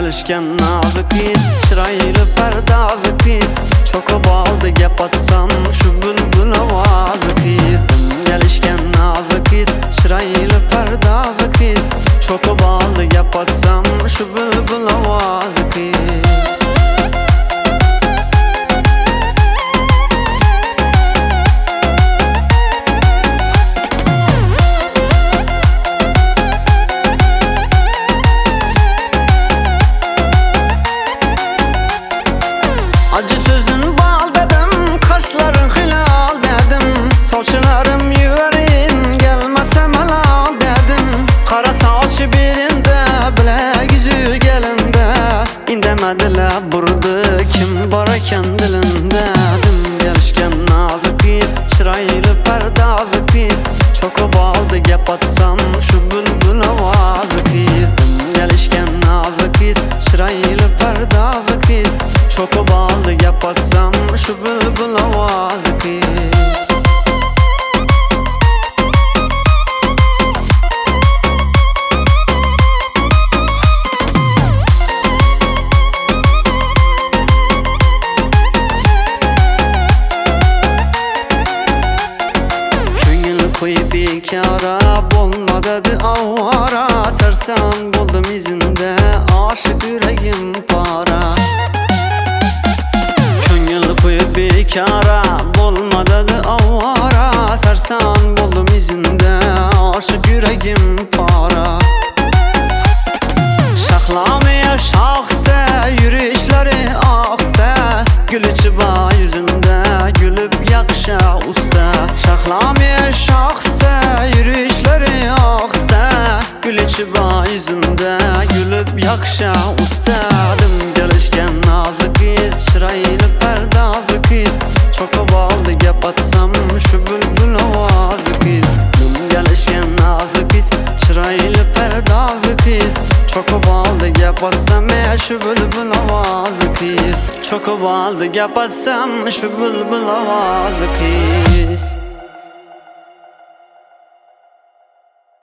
gelişken nazik kız, çıraylı perdazı kız. Çok baldı gap atsam şu bülbül avazı kız. Gelişken nazik kız, çıraylı perdazı kız. Çok baldı gap atsam şu bülbül avazı kız. Acı sözün bal dedim, kaşların hilal dedim. Saçlarım yüverin, gelmese melal dedim. Kara saçı birinde, bilek yüzü gelinde. İndemediler burada, kim barken dilinde. Dedim gelişken nazik kız, çıraylı perdazı kız. Çok baldı gap atsam şu bülbül avazı kız. Dedim gelişken nazik kız, çıraylı perdazı kız. Çok baldı gap atsam şu bülbül avazı kız. Köngül koyup bekara, bolma dedi avara. Sersan buldum izinde, aşık yüreğim para. Koyup bekara, bolma dedi avara. Sersan buldum izinde, aşık yüreğim para. Şahlamaya şahste, yürüyüşleri akste. Gül içi bağ yüzünde, gülüp yakışa usta. Şahlamaya şahste, yürüyüşleri akste. Gül içi bağ yüzünde, gülüp yakışa usta. Dedim gelişken nazik kız, çıraylı perdazı kız. Çok baldı gap atsam şu bülbül avazı kız. Dedim gelişken nazik kız, çıraylı perdazı kız. Çok baldı gap atsam şu bülbül avazı kız. Çok baldı gap atsam şu bülbül avazı kız.